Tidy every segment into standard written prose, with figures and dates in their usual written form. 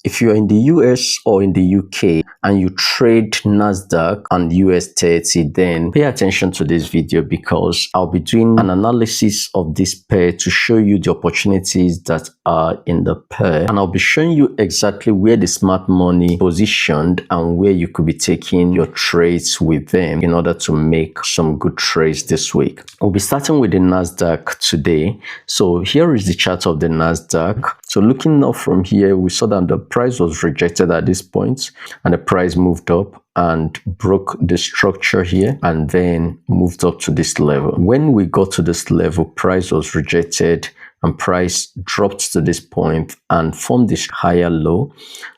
If you're in the US or in the UK and you trade NASDAQ and US30, then pay attention to this video because I'll be doing an analysis of this pair to show you the opportunities that are in the pair, and I'll be showing you exactly where the smart money positioned and where you could be taking your trades with them in order to make some good trades this week. We'll be starting with the NASDAQ today. So here is the chart of the NASDAQ. So looking up from here, we saw that the price was rejected at this point and the price moved up and broke the structure here and then moved up to this level. When we got to this level, price was rejected and price dropped to this point and formed this higher low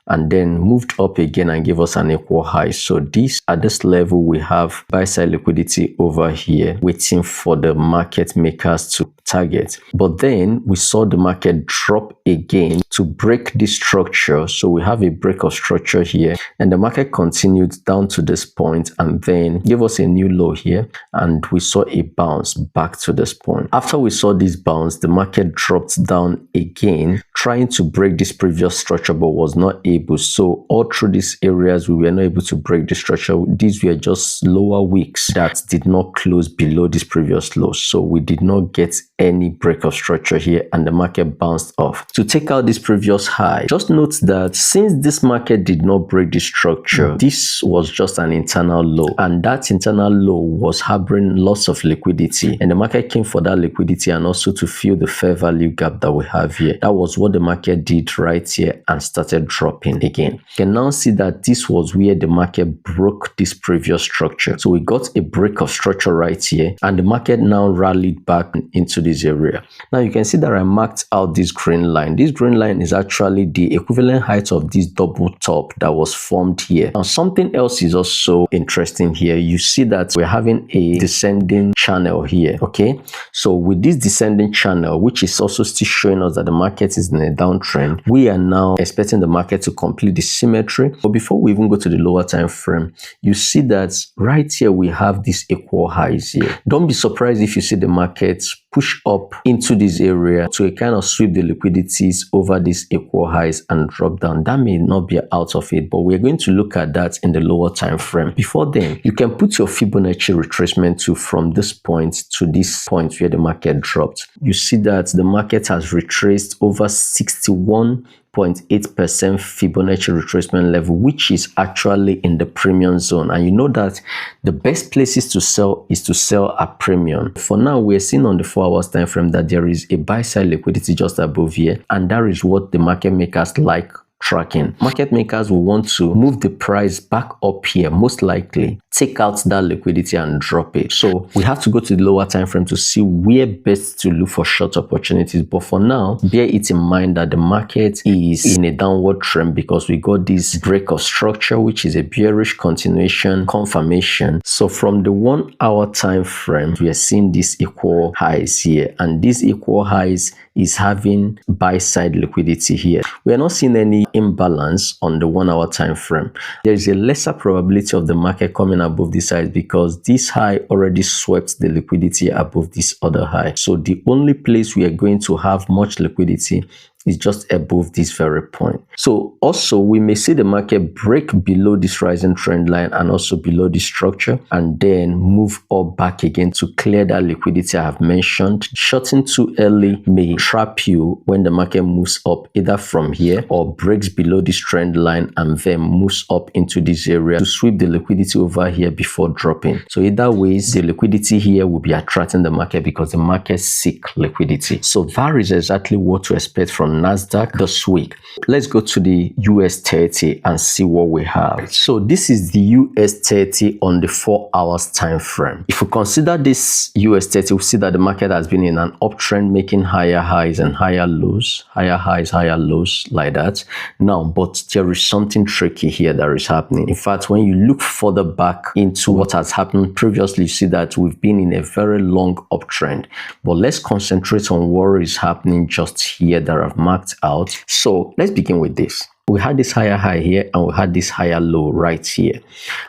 and then moved up again and gave us an equal high. So this at this level, we have buy side liquidity over here waiting for the market makers to target. But then we saw the market drop again to break this structure. So we have a break of structure here and the market continued down to this point and then gave us a new low here and we saw a bounce back to this point. After we saw this bounce, the market dropped down again, trying to break this previous structure but was not able. So all through these areas, we were not able to break the structure. These were just lower wicks that did not close below this previous low. So we did not get any break of structure here and the market bounced off. To take out this previous high, just note that since this market did not break the structure, this was just an internal low and that internal low was harboring lots of liquidity and the market came for that liquidity and also to fill the fair value gap that we have here. That was what the market did right here and started dropping again. You can now see that this was where the market broke this previous structure. So we got a break of structure right here and the market now rallied back into this area. Now you can see that I marked out this green line. This green line is actually the equivalent height of this double top that was formed here. Now something else is also interesting here. You see that we're having a descending channel here. Okay, so with this descending channel, which is also still showing us that the market is in a downtrend, we are now expecting the market to complete the symmetry. But before we even go to the lower time frame, you see that right here we have these equal highs here. Don't be surprised if you see the market push up into this area to kind of sweep the liquidities over these equal highs and drop down. That may not be out of it, but we're going to look at that in the lower time frame. Before then, you can put your Fibonacci retracement to from this point to this point where the market dropped. You see that the market has retraced over 61.8% Fibonacci retracement level, which is actually in the premium zone. And you know that the best places to sell is to sell at premium. For now, we're seeing on the 4 hours time frame that there is a buy side liquidity just above here, and that is what the market makers like tracking. Market makers will want to move the price back up here, most likely take out that liquidity and drop it. So we have to go to the lower time frame to see where best to look for short opportunities. But for now, bear it in mind that the market is in a downward trend because we got this break of structure, which is a bearish continuation confirmation. So from the 1 hour time frame, we are seeing these equal highs here, and these equal highs is having buy side liquidity here. We are not seeing any imbalance on the 1 hour time frame. There is a lesser probability of the market coming above this high because this high already swept the liquidity above this other high. So the only place we are going to have much liquidity is just above this very point. So also we may see the market break below this rising trend line and also below this structure and then move up back again to clear that liquidity I have mentioned. Shorting too early may trap you when the market moves up either from here or breaks below this trend line and then moves up into this area to sweep the liquidity over here before dropping. So either ways, the liquidity here will be attracting the market because the market seek liquidity. So that is exactly what to expect from NASDAQ this week. Let's go to the US30 and see what we have. So this is the US30 on the 4 hours time frame. If we consider this US30, we see that the market has been in an uptrend, making higher highs and higher lows, higher highs, higher lows like that. Now, but there is something tricky here that is happening. In fact, when you look further back into what has happened previously, you see that we've been in a very long uptrend. But let's concentrate on what is happening just here that I've marked out. So let's begin with this. We had this higher high here and we had this higher low right here,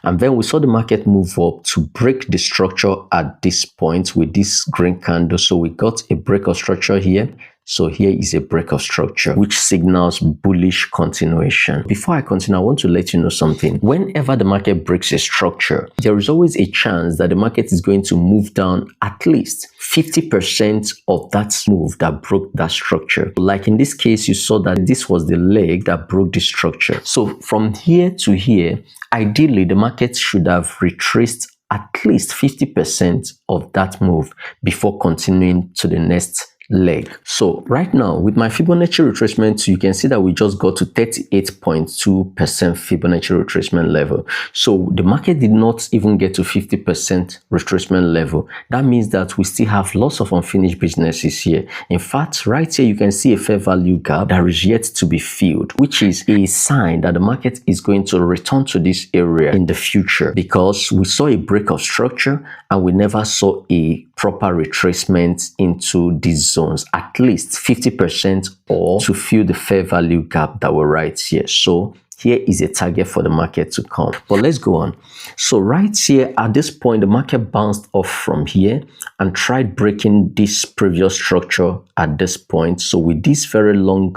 and then we saw the market move up to break the structure at this point with this green candle. So we got a break of structure here So here is a break of structure, which signals bullish continuation. Before I continue, I want to let you know something. Whenever the market breaks a structure, there is always a chance that the market is going to move down at least 50% of that move that broke that structure. Like in this case, you saw that this was the leg that broke the structure. So from here to here, ideally, the market should have retraced at least 50% of that move before continuing to the next leg. So right now with my Fibonacci retracement, you can see that we just got to 38.2% Fibonacci retracement level. So the market did not even get to 50% retracement level. That means that we still have lots of unfinished businesses here. In fact, right here you can see a fair value gap that is yet to be filled, which is a sign that the market is going to return to this area in the future, because we saw a break of structure and we never saw a proper retracement into these zones, at least 50% or to fill the fair value gap that we're right here. So here is a target for the market to come. But let's go on. So right here at this point, the market bounced off from here and tried breaking this previous structure at this point. So with this very long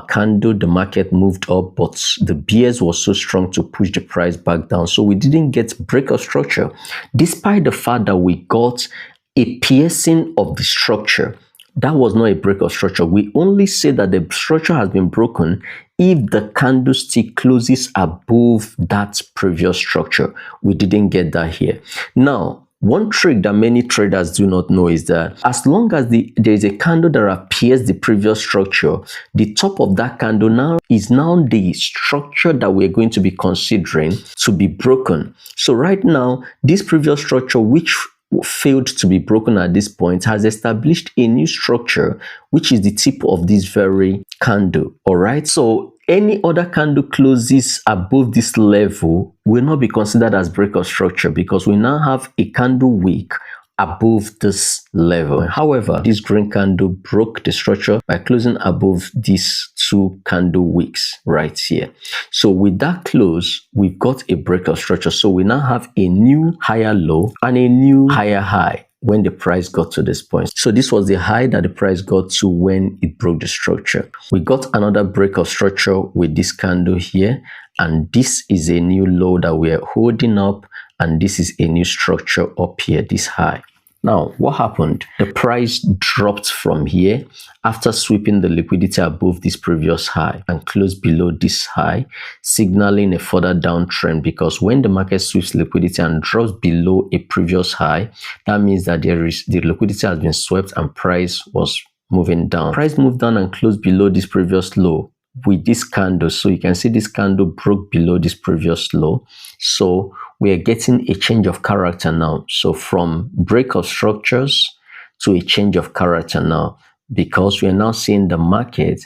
candle, the market moved up, but the bears was so strong to push the price back down. So we didn't get break of structure, despite the fact that we got a piercing of the structure. That was not a break of structure. We only say that the structure has been broken if the candlestick closes above that previous structure. We didn't get that here. Now, one trick that many traders do not know is that as long as there is a candle that appears the previous structure, the top of that candle now is the structure that we're going to be considering to be broken. So right now, this previous structure, which failed to be broken at this point, has established a new structure, which is the tip of this very candle. All right, so any other candle closes above this level will not be considered as break of structure, because we now have a candle wick above this level. However, this green candle broke the structure by closing above these two candle wicks right here. So with that close, we've got a break of structure. So we now have a new higher low and a new higher high when the price got to this point. So this was the high that the price got to when it broke the structure. We got another break of structure with this candle here, and this is a new low that we are holding up, and this is a new structure up here, this high. Now, what happened? The price dropped from here after sweeping the liquidity above this previous high and closed below this high, signaling a further downtrend, because when the market sweeps liquidity and drops below a previous high, that means that the liquidity has been swept and price was moving down. Price moved down and closed below this previous low with this candle. So you can see this candle broke below this previous low. So we are getting a change of character now. So from break of structures to a change of character now, because we are now seeing the market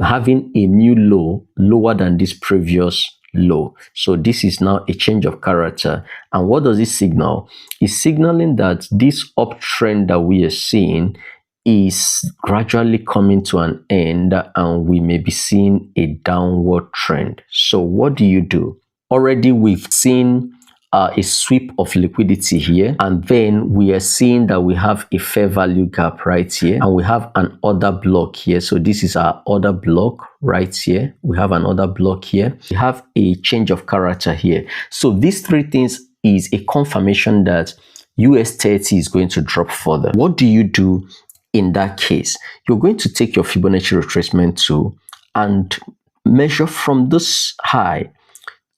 having a new low lower than this previous low. So this is now a change of character. And what does it signal? It's signaling that this uptrend that we are seeing is gradually coming to an end, and we may be seeing a downward trend. So what do? Already we've seen a sweep of liquidity here, and then we are seeing that we have a fair value gap right here, and we have an order block here. So this is our order block right here. We have an order block here. We have a change of character here. So these three things is a confirmation that US30 is going to drop further. What do? In that case, you're going to take your Fibonacci retracement tool and measure from this high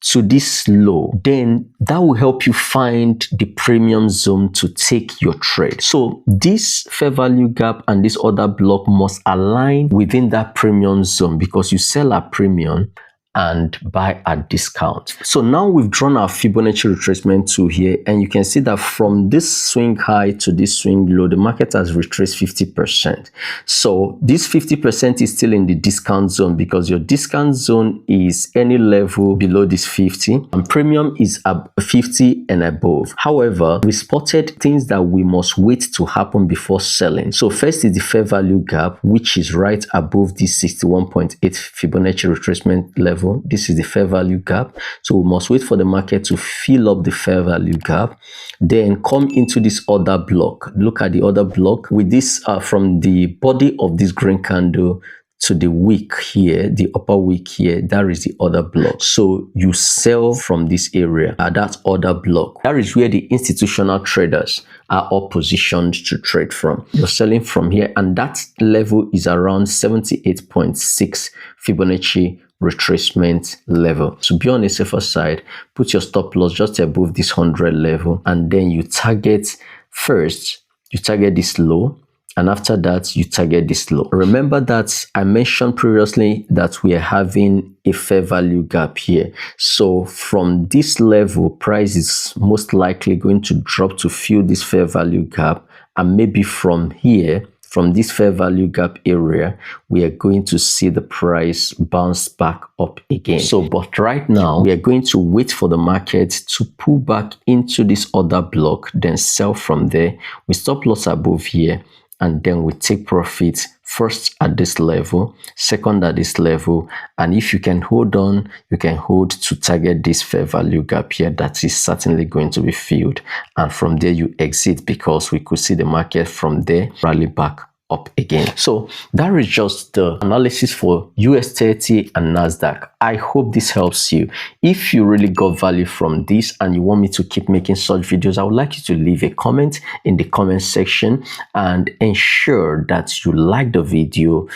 to this low. Then that will help you find the premium zone to take your trade. So this fair value gap and this order block must align within that premium zone, because you sell at premium and buy at discount. So now we've drawn our Fibonacci retracement tool here, and you can see that from this swing high to this swing low, the market has retraced 50%. So this 50% is still in the discount zone, because your discount zone is any level below this 50, and premium is up 50 and above. However, we spotted things that we must wait to happen before selling. So first is the fair value gap, which is right above this 61.8 Fibonacci retracement level. level. This is the fair value gap. So we must wait for the market to fill up the fair value gap, then come into this other block. Look at the other block with this from the body of this green candle to the wick here, the upper wick here, that is the other block. So you sell from this area at that other block. That is where the institutional traders are all positioned to trade from. You're selling from here, and that level is around 78.6 Fibonacci retracement level. To be on the safer side, put your stop loss just above this 100 level, and then you target first, you target this low, and after that you target this low. Remember that I mentioned previously that we are having a fair value gap here. So from this level, price is most likely going to drop to fill this fair value gap, and maybe from here, from this fair value gap area, we are going to see the price bounce back up again. So, but right now, we are going to wait for the market to pull back into this other block, then sell from there. We stop loss above here, and then we take profit first at this level, second at this level, and if you can hold on, you can hold to target this fair value gap here that is certainly going to be filled, and from there you exit, because we could see the market from there rally back up again. So that is just the analysis for US30 and NASDAQ. I hope this helps you. If you really got value from this and you want me to keep making such videos, I would like you to leave a comment in the comment section and ensure that you like the video,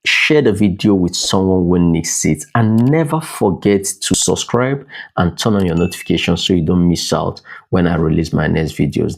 share the video with someone who needs it, and never forget to subscribe and turn on your notifications so you don't miss out when I release my next videos.